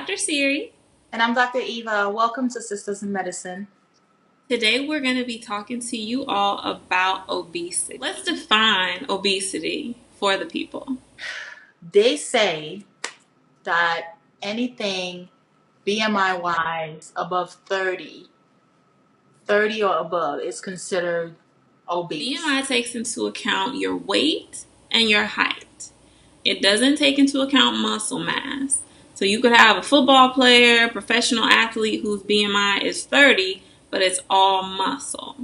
Dr. Ciri. And I'm Dr. Eva. Welcome to Sistas in Medicine. Today we're going to be talking to you all about obesity. Let's define obesity for the people. They say that anything BMI wise above 30 or above is considered obese. BMI takes into account your weight and your height. It doesn't take into account muscle mass. So you could have a football player, professional athlete whose BMI is 30, but it's all muscle.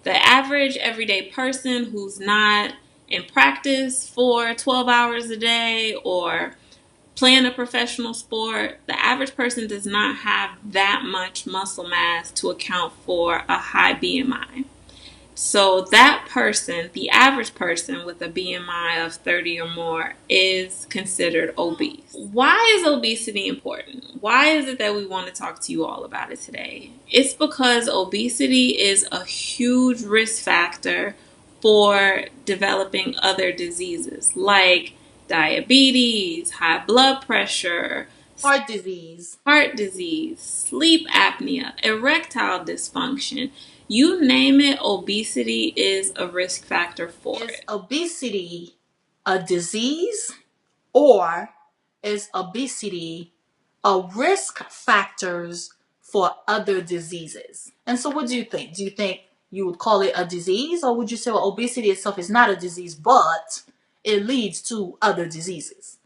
The average everyday person who's not in practice for 12 hours a day or playing a professional sport, the average person does not have that much muscle mass to account for a high BMI. So that person, the average person with a BMI of 30 or more, is considered obese. Why is obesity important? Why is it that we want to talk to you all about it today? It's because obesity is a huge risk factor for developing other diseases like diabetes, high blood pressure, Heart disease, sleep apnea, erectile dysfunction. You name it, obesity is a risk factor for is it. obesity a disease or is obesity a risk factors for other diseases? And so what do you think? Do you think you would call it a disease, or would you say, well, obesity itself is not a disease, but it leads to other diseases?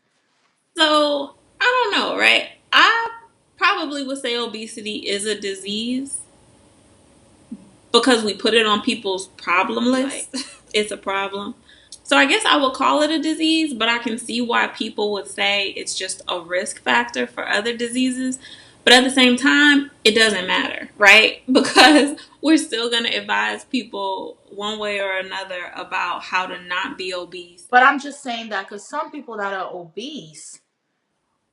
So, I don't know, right? I probably would say obesity is a disease because we put it on people's problem list. Right. It's a problem. So I guess I would call it a disease, but I can see why people would say it's just a risk factor for other diseases. But at the same time, it doesn't matter, right? Because we're still going to advise people one way or another about how to not be obese. But I'm just saying that because some people that are obese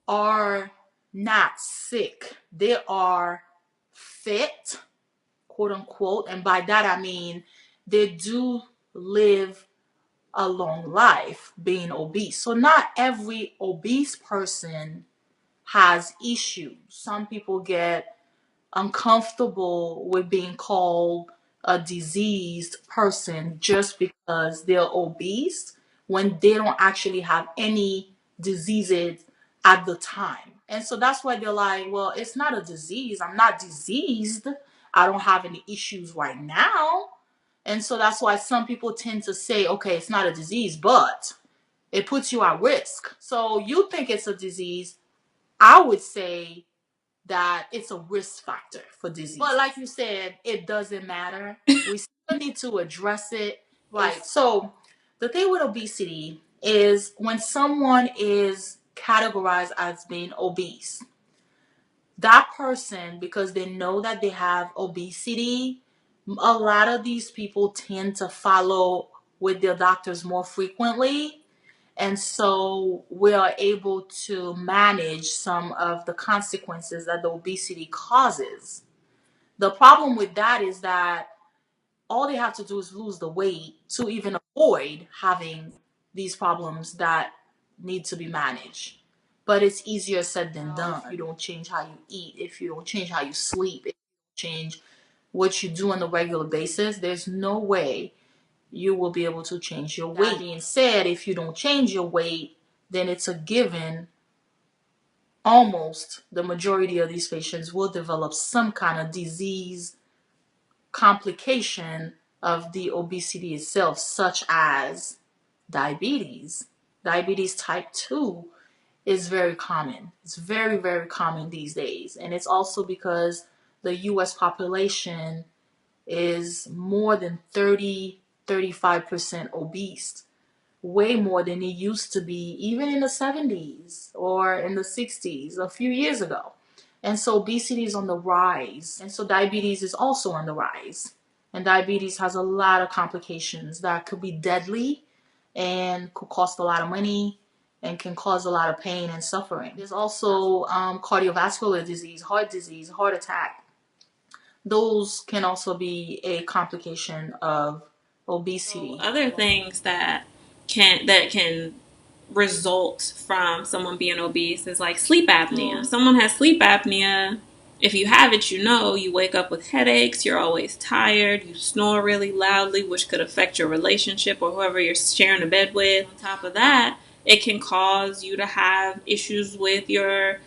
are not sick. They are fit, quote unquote. And by that I mean they do live a long life being obese. So not every obese person has issues. Some people get uncomfortable with being called a diseased person just because they're obese when they don't actually have any diseases at the time. And so that's why they're like, well, it's not a disease. I'm not diseased. I don't have any issues right now. And so that's why some people tend to say, okay, it's not a disease, but it puts you at risk. So you think it's a disease. I would say that it's a risk factor for disease. But like you said, it doesn't matter. We still need to address it. Right. So the thing with obesity is when someone is categorized as being obese, that person, because they know that they have obesity, a lot of these people tend to follow with their doctors more frequently, and so we are able to manage some of the consequences that the obesity causes. The problem with that is that all they have to do is lose the weight to even avoid having these problems that need to be managed. But it's easier said than done. If you don't change how you eat, if you don't change how you sleep, if you don't change what you do on a regular basis, there's no way you will be able to change your weight. That being said, if you don't change your weight, then it's a given. Almost the majority of these patients will develop some kind of disease complication of the obesity itself, such as diabetes. Diabetes type 2 is very common. It's very, very common these days. And it's also because the US population is more than 35% obese, way more than it used to be, even in the 70s or in the 60s, a few years ago. And so obesity is on the rise. And so diabetes is also on the rise. And diabetes has a lot of complications that could be deadly and could cost a lot of money and can cause a lot of pain and suffering. There's also cardiovascular disease, heart attack. Those can also be a complication of obesity. So other things that can result from someone being obese is like sleep apnea. Someone has sleep apnea. If you have it, you know, you wake up with headaches, you're always tired, you snore really loudly, which could affect your relationship or whoever you're sharing a bed with. On top of that, it can cause you to have issues with your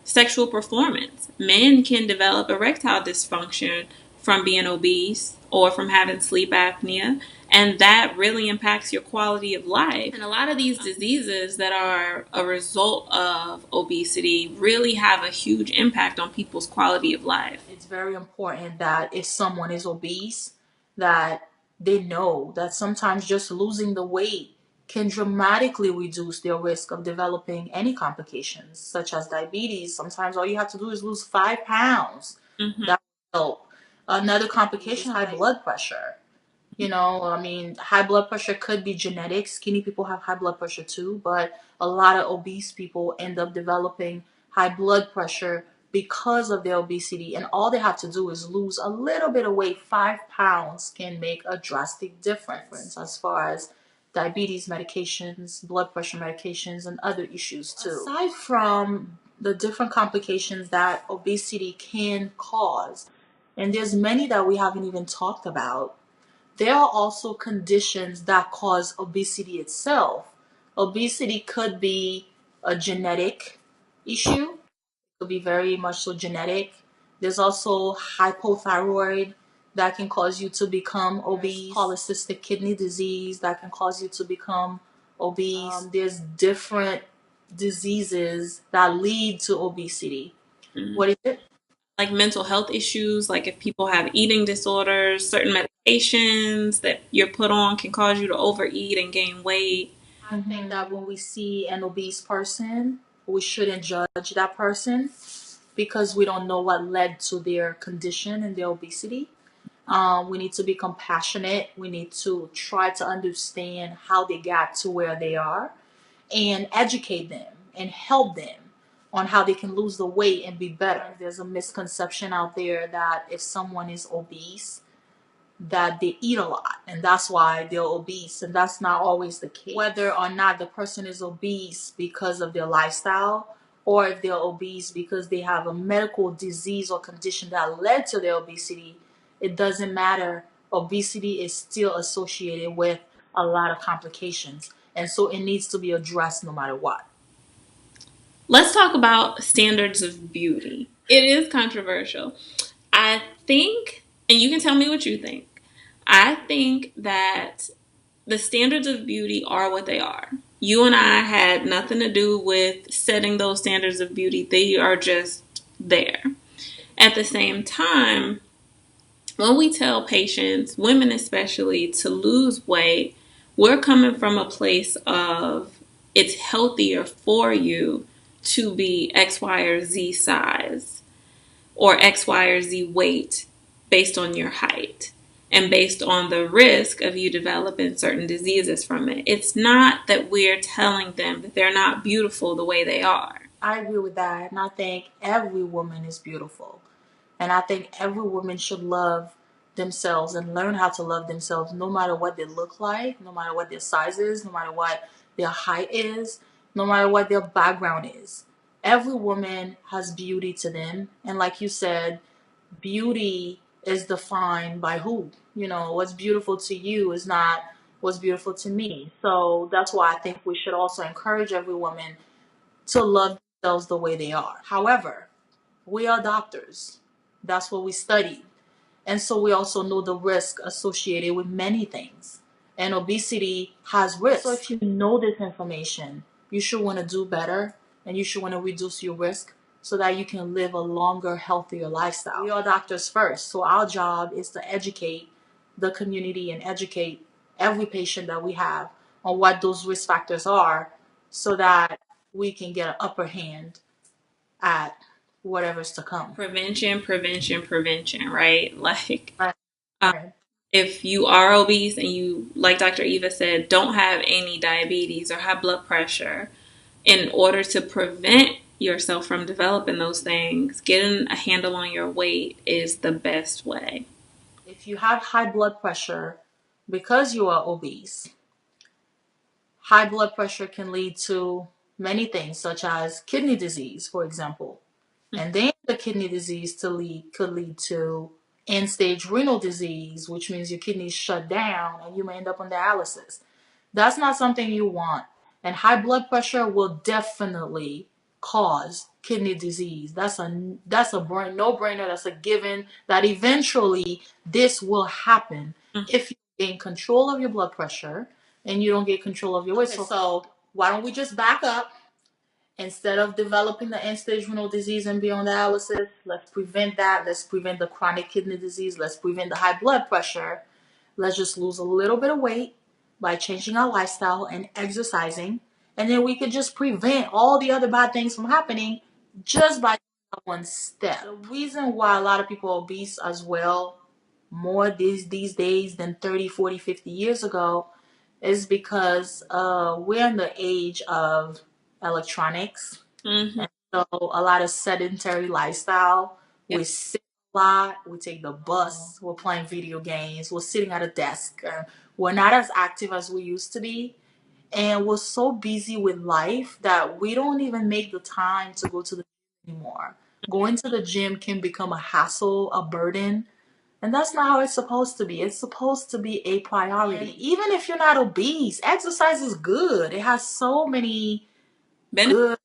sexual performance. Men can develop erectile dysfunction from being obese or from having sleep apnea, and that really impacts your quality of life. And a lot of these diseases that are a result of obesity really have a huge impact on people's quality of life. It's very important that if someone is obese, that they know that sometimes just losing the weight can dramatically reduce their risk of developing any complications, such as diabetes. Sometimes all you have to do is lose 5 pounds. Mm-hmm. That will help. Another complication, high blood pressure. You know, I mean, high blood pressure could be genetic. Skinny people have high blood pressure too, but a lot of obese people end up developing high blood pressure because of their obesity. And all they have to do is lose a little bit of weight. 5 pounds can make a drastic difference as far as diabetes medications, blood pressure medications, and other issues too. Aside from the different complications that obesity can cause, and there's many that we haven't even talked about, there are also conditions that cause obesity itself. Obesity could be a genetic issue, it could be very much so genetic. There's also hypothyroid that can cause you to become obese, polycystic kidney disease that can cause you to become obese. There's different diseases that lead to obesity. Mm-hmm. What is it? Like mental health issues, like if people have eating disorders, certain medications that you're put on can cause you to overeat and gain weight. I think that when we see an obese person, we shouldn't judge that person because we don't know what led to their condition and their obesity. We need to be compassionate. We need to try to understand how they got to where they are and educate them and help them on how they can lose the weight and be better. There's a misconception out there that if someone is obese, that they eat a lot and that's why they're obese, and that's not always the case. Whether or not the person is obese because of their lifestyle or if they're obese because they have a medical disease or condition that led to their obesity, it doesn't matter. Obesity is still associated with a lot of complications, and so it needs to be addressed no matter what. Let's talk about standards of beauty. It is controversial. I think, and you can tell me what you think, I think that the standards of beauty are what they are. You and I had nothing to do with setting those standards of beauty, they are just there. At the same time, when we tell patients, women especially, to lose weight, we're coming from a place of it's healthier for you to be X, Y, or Z size or X, Y, or Z weight based on your height and based on the risk of you developing certain diseases from it. It's not that we're telling them that they're not beautiful the way they are. I agree with that, and I think every woman is beautiful. And I think every woman should love themselves and learn how to love themselves no matter what they look like, no matter what their size is, no matter what their height is, no matter what their background is. Every woman has beauty to them. And like you said, beauty is defined by who? You know, what's beautiful to you is not what's beautiful to me. So that's why I think we should also encourage every woman to love themselves the way they are. However, we are doctors. That's what we studied. And so we also know the risk associated with many things. And obesity has risks. So if you know this information, you should want to do better and you should want to reduce your risk so that you can live a longer, healthier lifestyle. We are doctors first. So our job is to educate the community and educate every patient that we have on what those risk factors are so that we can get an upper hand at whatever's to come. Prevention, prevention, prevention, right? Like, Right. um, if you are obese and you, like Dr. Eva said, don't have any diabetes or high blood pressure, in order to prevent yourself from developing those things, getting a handle on your weight is the best way. If you have high blood pressure because you are obese, high blood pressure can lead to many things, such as kidney disease, for example. And then the kidney disease could lead to end stage renal disease, which means your kidneys shut down and you may end up on dialysis. That's not something you want. And high blood pressure will definitely cause kidney disease. That's a no-brainer. That's a given that eventually this will happen if you gain control of your blood pressure and you don't get control of your weight. So why don't we just back up? Instead of developing the end-stage renal disease and be on dialysis, let's prevent that. Let's prevent the chronic kidney disease. Let's prevent the high blood pressure. Let's just lose a little bit of weight by changing our lifestyle and exercising. And then we could just prevent all the other bad things from happening just by one step. The reason why a lot of people are obese as well, more these days than 30, 40, 50 years ago, is because we're in the age of electronics. Mm-hmm. And so a lot of sedentary lifestyle. Yep. We sit a lot, we take the bus, we're playing video games, we're sitting at a desk. We're not as active as we used to be. And we're so busy with life that we don't even make the time to go to the gym anymore. Going to the gym can become a hassle, a burden. And that's not how it's supposed to be. It's supposed to be a priority. And even if you're not obese, exercise is good. It has so many good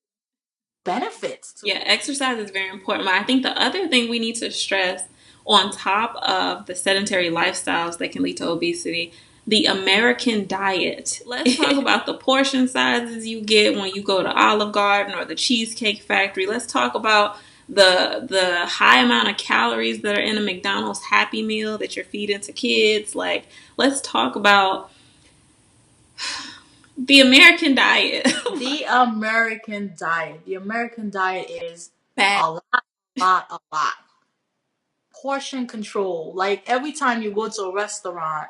benefits. Yeah, exercise is very important. But I think the other thing we need to stress, on top of the sedentary lifestyles that can lead to obesity, the American diet. Let's talk about the portion sizes you get when you go to Olive Garden or the Cheesecake Factory. Let's talk about the high amount of calories that are in a McDonald's Happy Meal that you're feeding to kids. Like, let's talk about the American diet. The American diet. The American diet is bad. A lot. Portion control. Like every time you go to a restaurant,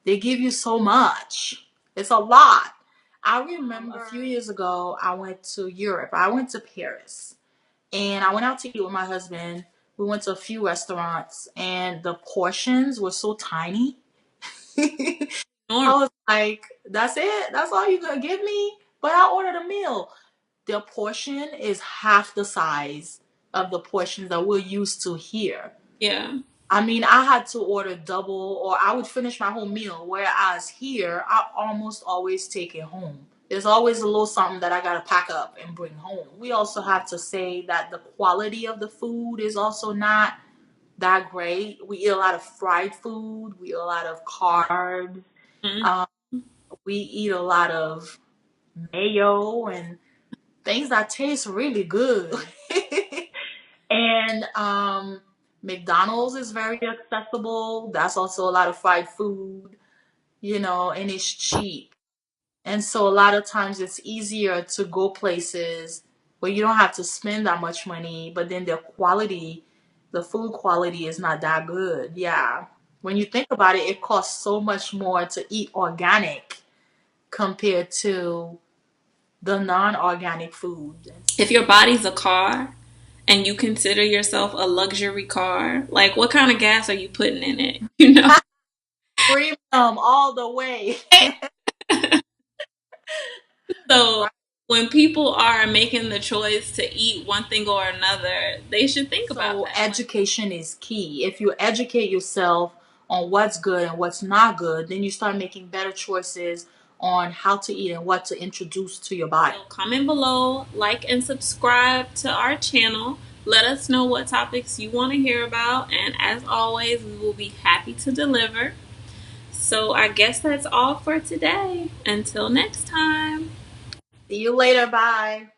they give you so much. It's a lot. I remember a few years ago, I went to Europe. I went to Paris. And I went out to eat with my husband. We went to a few restaurants, and the portions were so tiny. I was like, that's it? That's all you're going to give me? But I ordered a meal. The portion is half the size of the portions that we're used to here. Yeah. I mean, I had to order double, or I would finish my whole meal. Whereas here, I almost always take it home. There's always a little something that I got to pack up and bring home. We also have to say that the quality of the food is also not that great. We eat a lot of fried food. We eat a lot of carbs. Mm-hmm. We eat a lot of mayo and things that taste really good. And McDonald's is very accessible. That's also a lot of fried food, and it's cheap. And so a lot of times it's easier to go places where you don't have to spend that much money, but then the food quality is not that good. Yeah. When you think about it, it costs so much more to eat organic compared to the non-organic food. If your body's a car and you consider yourself a luxury car, like what kind of gas are you putting in it? Premium all the way. So when people are making the choice to eat one thing or another, they should think about that. Education is key. If you educate yourself on what's good and what's not good, then you start making better choices on how to eat and what to introduce to your body. So comment below, like and subscribe to our channel. Let us know what topics you want to hear about. And as always, we will be happy to deliver. So I guess that's all for today. Until next time. See you later. Bye.